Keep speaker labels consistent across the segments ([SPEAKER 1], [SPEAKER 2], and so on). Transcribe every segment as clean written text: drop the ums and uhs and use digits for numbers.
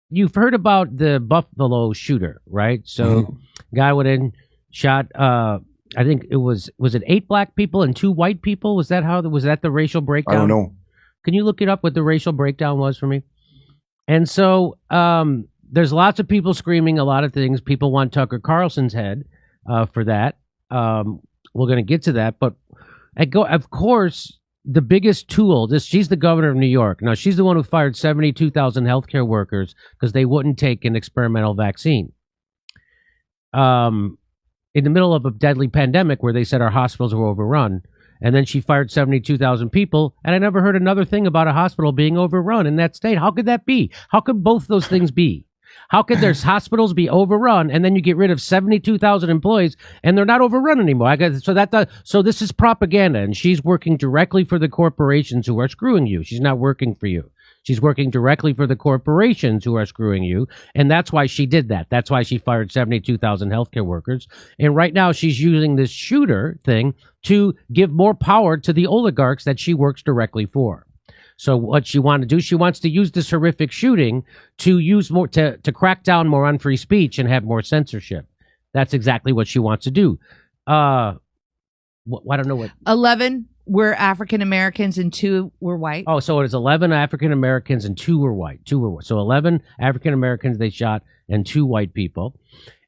[SPEAKER 1] you've heard about the Buffalo shooter, right? So, guy went in, shot. I think it was it 8 black people and 2 white people? Was that the racial breakdown?
[SPEAKER 2] I don't know.
[SPEAKER 1] Can you look it up? What the racial breakdown was for me? And so, there's lots of people screaming a lot of things. People want Tucker Carlson's head for that. We're going to get to that, but of course, the biggest tool. She's the governor of New York. Now, she's the one who fired 72,000 healthcare workers because they wouldn't take an experimental vaccine. In the middle of a deadly pandemic where they said our hospitals were overrun, and then she fired 72,000 people, and I never heard another thing about a hospital being overrun in that state. How could that be? How could both those things be? How could their hospitals be overrun, and then you get rid of 72,000 employees, and they're not overrun anymore? So this is propaganda, and she's working directly for the corporations who are screwing you. She's not working for you. She's working directly for the corporations who are screwing you, and that's why she did that. That's why she fired 72,000 healthcare workers. And right now she's using this shooter thing to give more power to the oligarchs that she works directly for. So what she wants to do, she wants to use this horrific shooting to use more to crack down more on free speech and have more censorship. That's exactly what she wants to do. I don't know what
[SPEAKER 3] 11 were African Americans and 2 were white.
[SPEAKER 1] Oh, so it is 11 African Americans and 2 were white. So 11 African Americans they shot and 2 white people.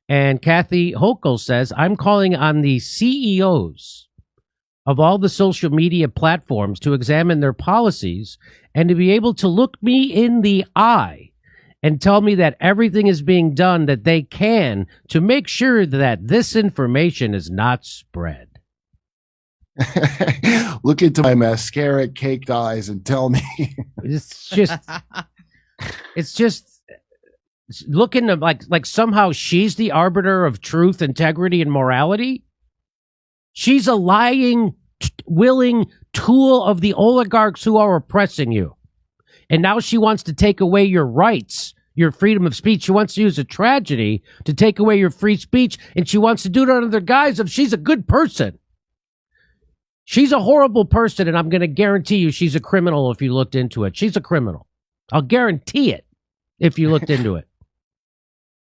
[SPEAKER 1] And Kathy Hochul says, I'm calling on the CEOs of all the social media platforms to examine their policies and to be able to look me in the eye and tell me that everything is being done that they can to make sure that this information is not spread.
[SPEAKER 2] Look into my mascara caked eyes and tell me.
[SPEAKER 1] It's just looking like somehow she's the arbiter of truth, integrity, and morality. She's a lying, willing tool of the oligarchs who are oppressing you. And now she wants to take away your rights, your freedom of speech. She wants to use a tragedy to take away your free speech. And she wants to do it under the guise of she's a good person. She's a horrible person, and I'm going to guarantee you she's a criminal if you looked into it. She's a criminal. I'll guarantee it if you looked into it.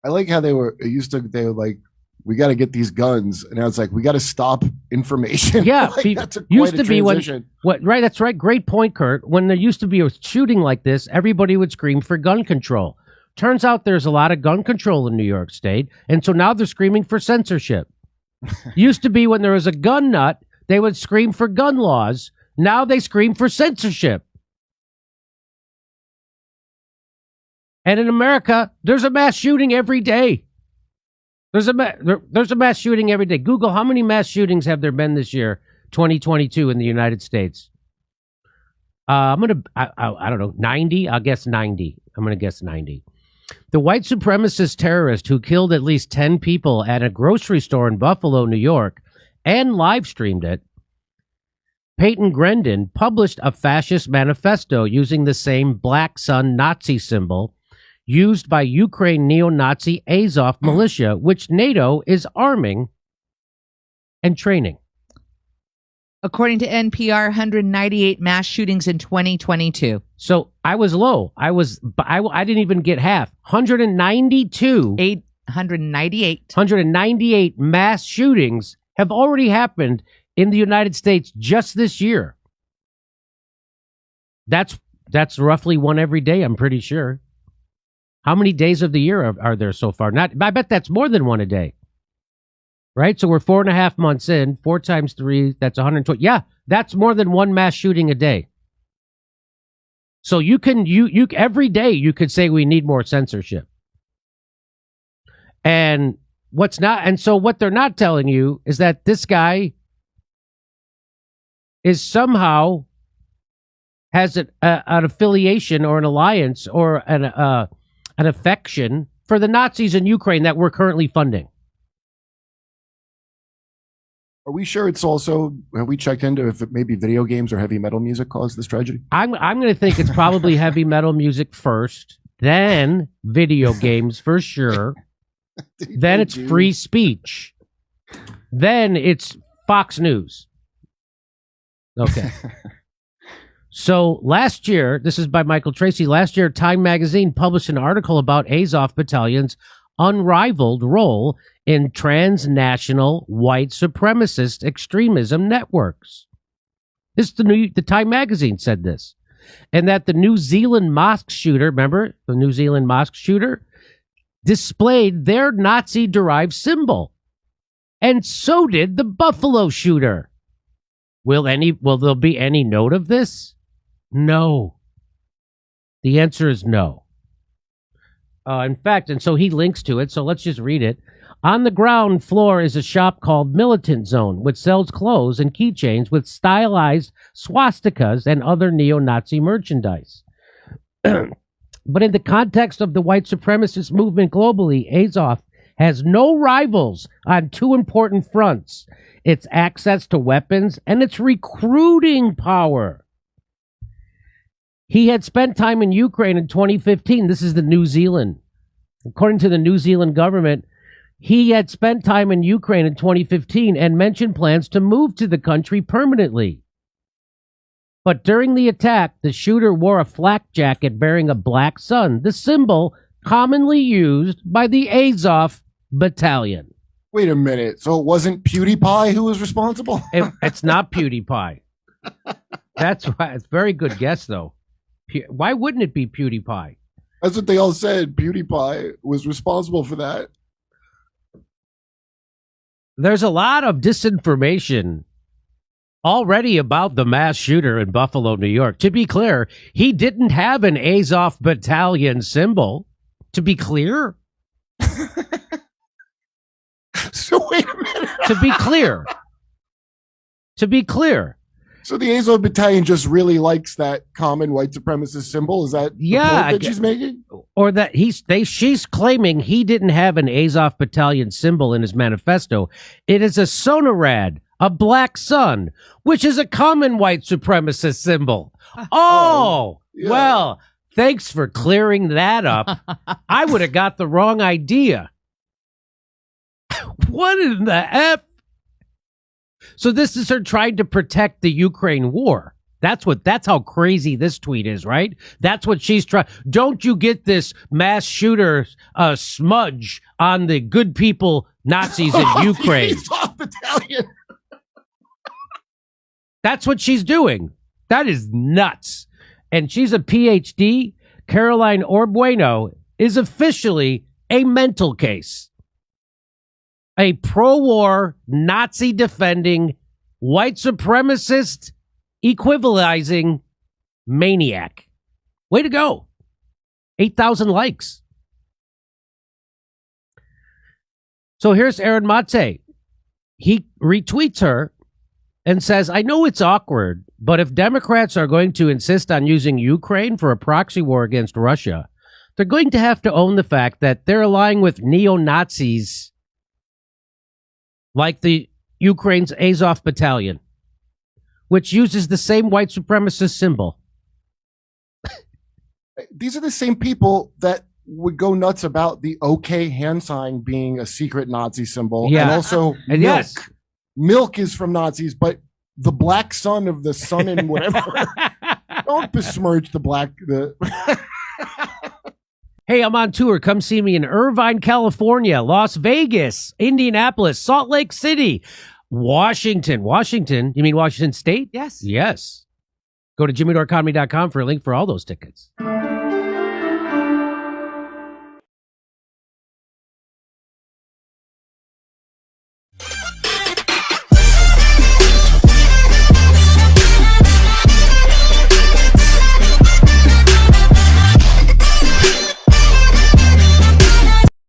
[SPEAKER 2] I like how they were like, we got to get these guns. And now it's like, we got to stop information.
[SPEAKER 1] Yeah.
[SPEAKER 2] Like, that's
[SPEAKER 1] used to be right. That's right. Great point, Kurt. When there used to be a shooting like this, everybody would scream for gun control. Turns out there's a lot of gun control in New York State. And so now they're screaming for censorship. Used to be when there was a gun nut, they would scream for gun laws. Now they scream for censorship. And in America, there's a mass shooting every day. There's a mass shooting every day. Google, how many mass shootings have there been this year, 2022, in the United States? I don't know, 90? I'll guess 90. I'm going to guess 90. The white supremacist terrorist who killed at least 10 people at a grocery store in Buffalo, New York, and live streamed it, Peyton Grendon published a fascist manifesto using the same black sun Nazi symbol used by Ukraine neo-Nazi Azov militia, which NATO is arming and training.
[SPEAKER 3] According to NPR, 198 mass shootings in 2022.
[SPEAKER 1] So I was low. I didn't even get half. 192. 198 mass shootings have already happened in the United States just this year. That's roughly one every day, I'm pretty sure. How many days of the year are there so far? I bet that's more than one a day. Right? So we're 4.5 months in. 4 times 3, that's 120. Yeah, that's more than one mass shooting a day. So you every day you could say we need more censorship. And so what they're not telling you is that this guy is somehow has an affiliation or an alliance or an affection for the Nazis in Ukraine that we're currently funding.
[SPEAKER 2] Are we sure it's also, have we checked into if it maybe video games or heavy metal music caused this tragedy?
[SPEAKER 1] I'm going to think it's probably heavy metal music first, then video games for sure. Then it's free speech. Then it's Fox News. Okay. So last year, this is by Michael Tracy, last year Time magazine published an article about Azov Battalion's unrivaled role in transnational white supremacist extremism networks. This the Time magazine said this. And that the New Zealand mosque shooter, remember the New Zealand mosque shooter, displayed their Nazi-derived symbol. And so did the Buffalo shooter. Will there be any note of this? No. The answer is no. In fact, and so he links to it, so let's just read it. On the ground floor is a shop called Militant Zone, which sells clothes and keychains with stylized swastikas and other neo-Nazi merchandise. But in the context of the white supremacist movement globally, Azov has no rivals on two important fronts: its access to weapons and its recruiting power. He had spent time in Ukraine in 2015. This is the New Zealand. According to the New Zealand government, he had spent time in Ukraine in 2015 and mentioned plans to move to the country permanently. But during the attack, the shooter wore a flak jacket bearing a black sun, the symbol commonly used by the Azov Battalion.
[SPEAKER 2] Wait a minute. So it wasn't PewDiePie who was responsible?
[SPEAKER 1] It's not PewDiePie. That's why. It's a very good guess, though. Why wouldn't it be PewDiePie?
[SPEAKER 2] That's what they all said. PewDiePie was responsible for that.
[SPEAKER 1] There's a lot of disinformation already about the mass shooter in Buffalo, New York. To be clear, he didn't have an Azov Battalion symbol. To be clear.
[SPEAKER 2] So wait a minute.
[SPEAKER 1] To be clear. To be clear.
[SPEAKER 2] So the Azov Battalion just really likes that common white supremacist symbol? Is that the point that she's making?
[SPEAKER 1] Or that she's claiming he didn't have an Azov Battalion symbol in his manifesto. It is a sonorad, a black sun, which is a common white supremacist symbol. Oh,
[SPEAKER 2] yeah.
[SPEAKER 1] Well, thanks for clearing that up. I would have got the wrong idea. What in the F? So this is her trying to protect the Ukraine war. That's how crazy this tweet is, right? That's what she's trying. Don't you get this mass shooter smudge on the good people Nazis in Ukraine?
[SPEAKER 2] Battalion.
[SPEAKER 1] That's what she's doing. That is nuts. And she's a PhD. Caroline Orbueno is officially a mental case. A pro-war, Nazi-defending, white supremacist, equivalizing maniac. Way to go. 8,000 likes. So here's Aaron Matze. He retweets her and says, I know it's awkward, but if Democrats are going to insist on using Ukraine for a proxy war against Russia, they're going to have to own the fact that they're allying with neo-Nazis like the Ukraine's Azov Battalion, which uses the same white supremacist symbol.
[SPEAKER 2] These are the same people that would go nuts about the OK hand sign being a secret Nazi symbol.
[SPEAKER 1] Yeah.
[SPEAKER 2] And also
[SPEAKER 1] And
[SPEAKER 2] milk.
[SPEAKER 1] yes.
[SPEAKER 2] Milk is from Nazis, but the black sun of the sun and whatever. Don't besmirch the
[SPEAKER 1] Hey, I'm on tour. Come see me in Irvine, California, Las Vegas, Indianapolis, Salt Lake City, Washington. Washington? You mean Washington State?
[SPEAKER 3] Yes.
[SPEAKER 1] Yes. Go to jimmydorcomedy.com for a link for all those tickets.